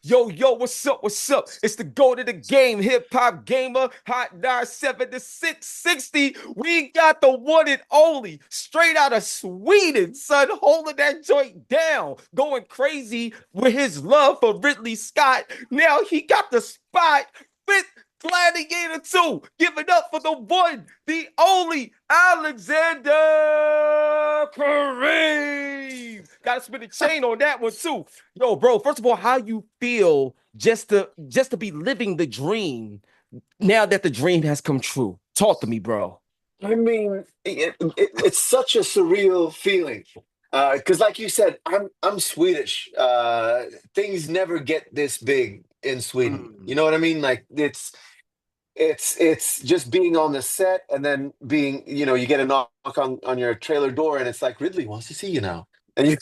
Yo, what's up? What's up? It's the go to the game, HipHopGamer, Hot 97 to 660. We got the one and only, straight out of Sweden, son, holding that joint down, going crazy with his love for Ridley Scott. Now he got the spot with Gladiator 2, giving up for the one, the only Alexander Karim. Gotta spin a chain on that one too. Yo, bro, first of all, how you feel just to be living the dream now that the dream has come true? Talk to me, bro. I mean, it's such a surreal feeling. Because, like you said, I'm Swedish. Things never get this big in Sweden. You Mm. know what I mean? Like it's just being on the set and then being, you get a knock on your trailer door and it's like Ridley wants to see you now, and you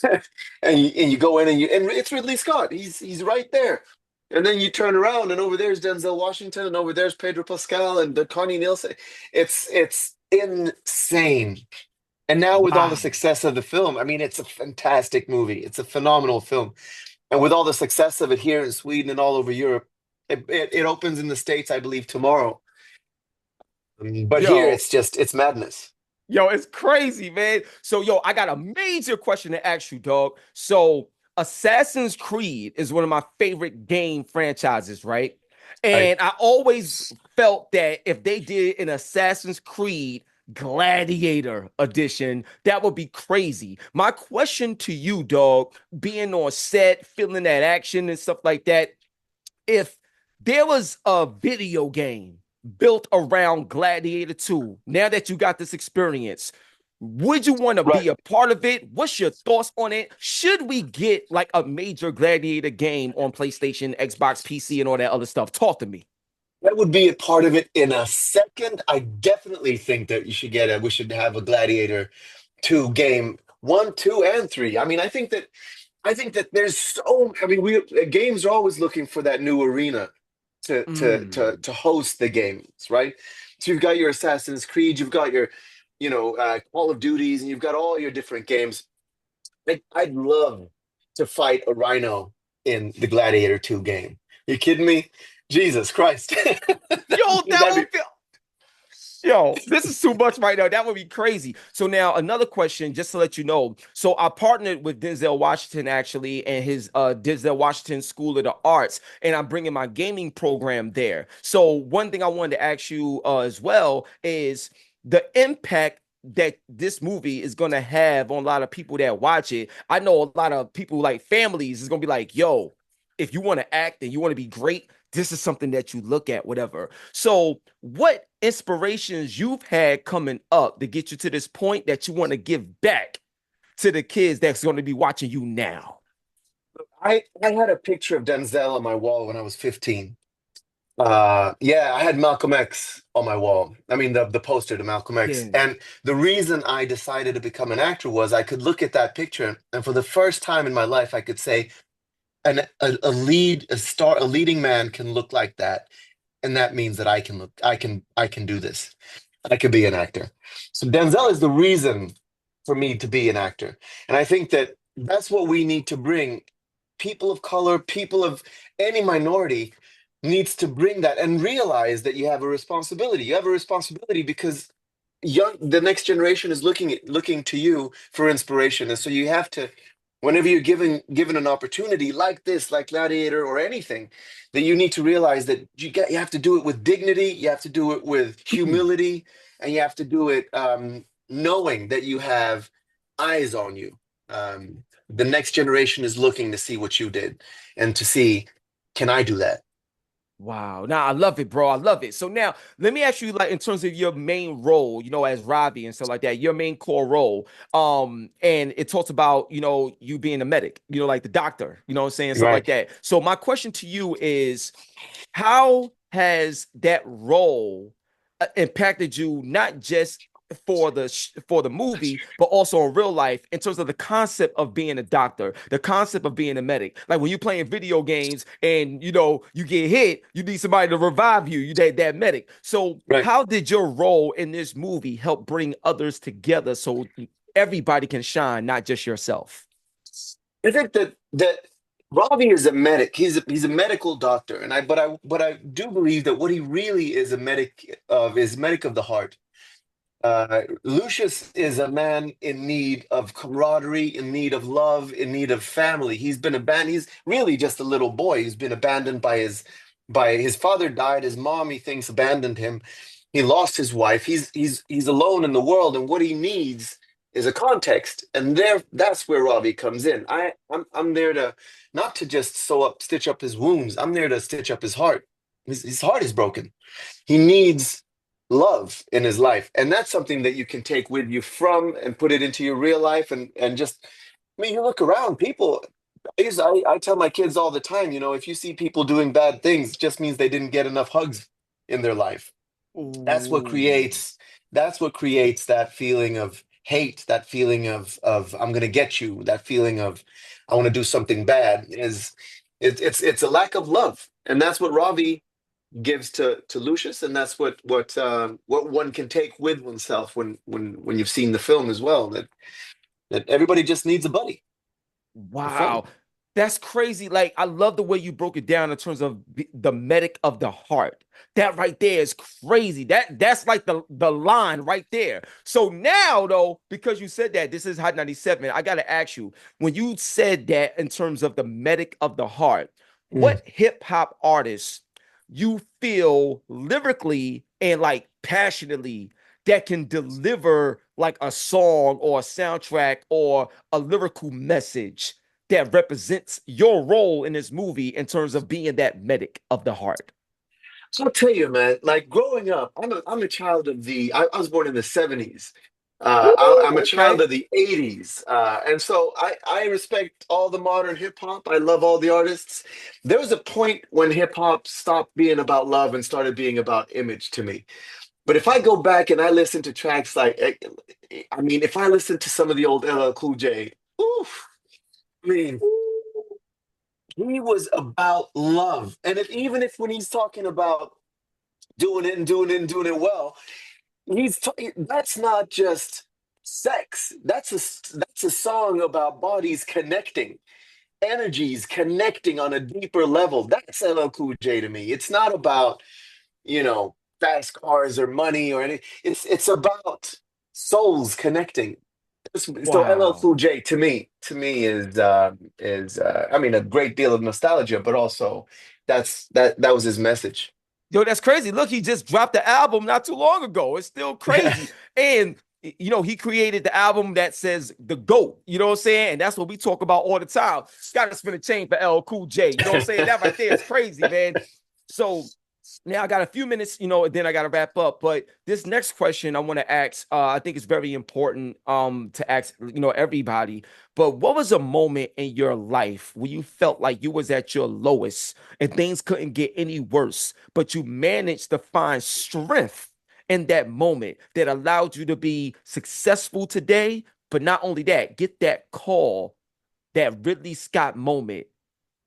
and you go in and it's Ridley Scott. He's right there, and then you turn around and over there's Denzel Washington and over there's Pedro Pascal and Connie Nielsen. It's insane. And now with all the Wow. success of the film, I mean, it's a fantastic movie. It's a phenomenal film. And with all the success of it here in Sweden and all over Europe, it opens in the States, I believe, tomorrow. But here Yo, it's madness. Yo, it's crazy, man. So, yo, I got a major question to ask you, dog. So, Assassin's Creed is one of my favorite game franchises, right? I And I always felt that if they did an Assassin's Creed Gladiator edition, that would be crazy. My question to you, dog, being on set, feeling that action and stuff like that, if there was a video game built around Gladiator 2, now that you got this experience, would you want to right. be a part of it? What's your thoughts on it? Should we get like a major Gladiator game on PlayStation, Xbox, PC, and all that other stuff? Talk to me. That would be a part of it in a second. I definitely think that we should have a Gladiator 2 game, one, two, and three. I mean, I think that there's I mean, we games are always looking for that new arena Mm. to host the games, right? So you've got your Assassin's Creed, you've got your, Call of Duties, and you've got all your different games. I'd love to fight a rhino in the Gladiator 2 game. You kidding me? Jesus Christ. Yo, that That'd be would feel. Yo, this is too much right now. That would be crazy. So now another question, just to let you know. So I partnered with Denzel Washington actually, and his Denzel Washington School of the Arts, and I'm bringing my gaming program there. So one thing I wanted to ask you as well is the impact that this movie is going to have on a lot of people that watch it. I know a lot of people like families is going to be like, yo, if you want to act and you want to be great, this is something that you look at, whatever. So, what inspirations you've had coming up to get you to this point that you want to give back to the kids that's going to be watching you now? I had a picture of Denzel on my wall when I was 15. Yeah, I had Malcolm X on my wall. I mean, the poster to Malcolm X. Yeah. And the reason I decided to become an actor was I could look at that picture, and for the first time in my life, I could say, a leading man can look like that, and that means that I can do this. I could be an actor. So Denzel is the reason for me to be an actor, and I think that that's what we need to bring. People of color, people of any minority needs to bring that and realize that you have a responsibility. You have a responsibility because the next generation is looking to you for inspiration, and so you have to, whenever you're given an opportunity like this, like Gladiator or anything, that you need to realize that you have to do it with dignity, you have to do it with humility, and you have to do it knowing that you have eyes on you. The next generation is looking to see what you did and to see, can I do that? Wow. Now I love it, bro. I love it. So now let me ask you, like, in terms of your main role, as Robbie and stuff like that, your main core role. And it talks about, you being a medic, like the doctor, what I'm saying, stuff like Right. that. So my question to you is, how has that role impacted you, not just for the movie, but also in real life, in terms of the concept of being a doctor, the concept of being a medic? Like when you're playing video games and you get hit, you need somebody to revive you. You that medic. So Right. how did your role in this movie help bring others together so everybody can shine, not just yourself? I think that Ravi is a medic. He's a medical doctor, and I do believe that what he really is a medic of is medic of the heart. Lucius is a man in need of camaraderie, in need of love, in need of family. He's been abandoned. He's really just a little boy. He's been abandoned by his father died. His mom, he thinks, abandoned him. He lost his wife. He's alone in the world, and what he needs is a context. And that's where Ravi comes in. I'm there to not to just stitch up his wounds. I'm there to stitch up his heart. His heart is broken. He needs love in his life, and that's something that you can take with you from and put it into your real life, and just, I mean, you look around people. I tell my kids all the time, if you see people doing bad things, it just means they didn't get enough hugs in their life. that's what Ooh. creates that's what creates that feeling of hate, that feeling of I'm going to get you, that feeling of I want to do something bad. It's a lack of love, and that's what Ravi gives to Lucius, and that's what one can take with oneself when you've seen the film as well, that everybody just needs a buddy, a friend. Wow. That's crazy. Like, I love the way you broke it down in terms of the medic of the heart. That right there is crazy. That's like the line right there. So now though, because you said that this is Hot 97, I gotta ask you, when you said that in terms of the medic of the heart, Mm. what hip hop artists you feel lyrically and like passionately that can deliver like a song or a soundtrack or a lyrical message that represents your role in this movie in terms of being that medic of the heart? So I'll tell you, man, like growing up, I'm a child of I was born in the 70s. I'm a Ooh, child okay. of the 80s. And so I respect all the modern hip hop. I love all the artists. There was a point when hip hop stopped being about love and started being about image to me. But if I go back and I listen to tracks like, I mean, if I listen to some of the old LL Cool J, oof, I mean, he was about love. And even if when he's talking about doing it and doing it and doing it well, that's not just sex. That's a song about bodies connecting, energies connecting on a deeper level. That's LL Cool J to me. It's not about, you know, fast cars or money or anything. It's about souls connecting. So LL Wow. Cool J to me is I mean, a great deal of nostalgia, but also that was his message. Yo, that's crazy. Look, he just dropped the album not too long ago. It's still crazy. And he created the album that says the GOAT. You know what I'm saying? And that's what we talk about all the time. Gotta spin a chain for L Cool J. You know what I'm saying? That right there is crazy, man. So now I got a few minutes, and then I got to wrap up. But this next question I want to ask, I think it's very important to ask, everybody. But what was a moment in your life where you felt like you was at your lowest and things couldn't get any worse, but you managed to find strength in that moment that allowed you to be successful today? But not only that, get that call, that Ridley Scott moment,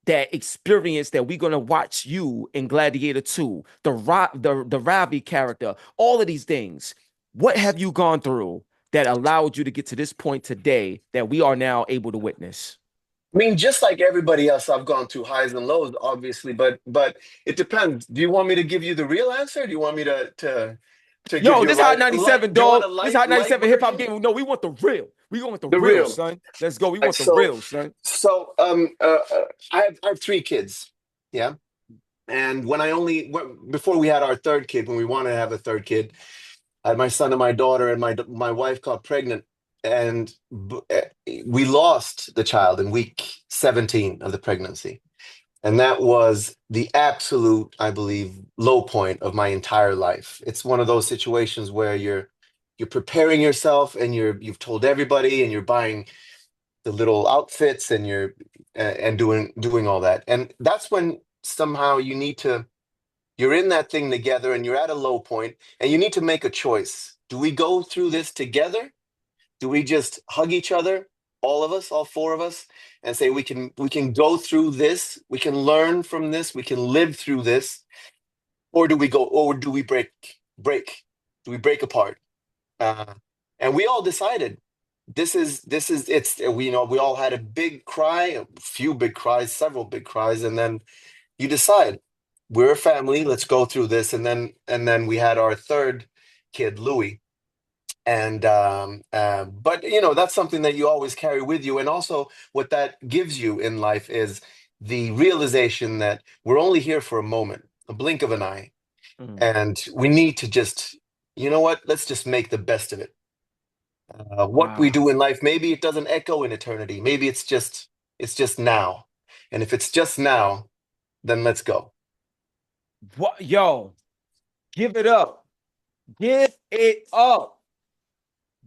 that experience that we're gonna watch you in Gladiator 2, the Ravi character, all of these things. What have you gone through that allowed you to get to this point today that we are now able to witness? I mean, just like everybody else, I've gone through highs and lows, obviously, but it depends. Do you want me to give you the real answer? Do you want me to give Yo, you a this Hot light? 97, Do you want dog. a This light Hot light 97 hip hop version? game. No, we want the real. We want the The real, real. son. Let's go. We Like want the so, real, son. so I have three kids. Yeah, and before we had our third kid, when we wanted to have a third kid, I had my son and my daughter, and my wife got pregnant, and we lost the child in week 17 of the pregnancy. And that was the absolute, I believe, low point of my entire life. It's one of those situations where you're preparing yourself, and you've told everybody, and you're buying the little outfits, and and doing all that. And that's when somehow you're in that thing together, and you're at a low point, and you need to make a choice. Do we go through this together? Do we just hug each other, all of us, all four of us, and say we can go through this, we can learn from this, we can live through this, or do we break? Do we break apart? Uh, and we all decided it's we all had a big cry, a few big cries, several big cries, and then you decide we're a family, let's go through this. And then we had our third kid, Louis. And but that's something that you always carry with you. And also what that gives you in life is the realization that we're only here for a moment, a blink of an eye, Mm. and we need to just, you know what, let's just make the best of it. What we Wow. do in life, maybe it doesn't echo in eternity, maybe it's just now. And if it's just now, then let's go. What, yo, give it up. Give it up.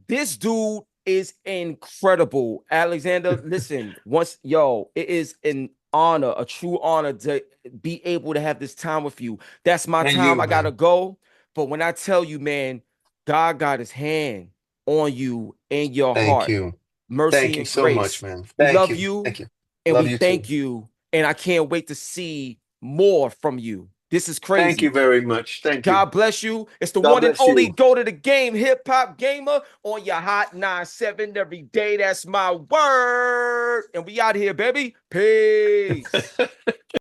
This dude is incredible. Alexander, listen, it is an honor, a true honor to be able to have this time with you. That's my And time. you, I gotta man. go. But when I tell you, man, God got his hand on you and your Thank heart, you. mercy Thank you and so much, grace. man. We Thank love you. you Thank you. and Love we you thank too. you. And I can't wait to see more from you. This is Thank you crazy. very much. Thank you. God bless you. It's the God one and bless only you. go to the game hip hop gamer on your hot 9-7 every day. That's my word. And we out here, baby. Peace.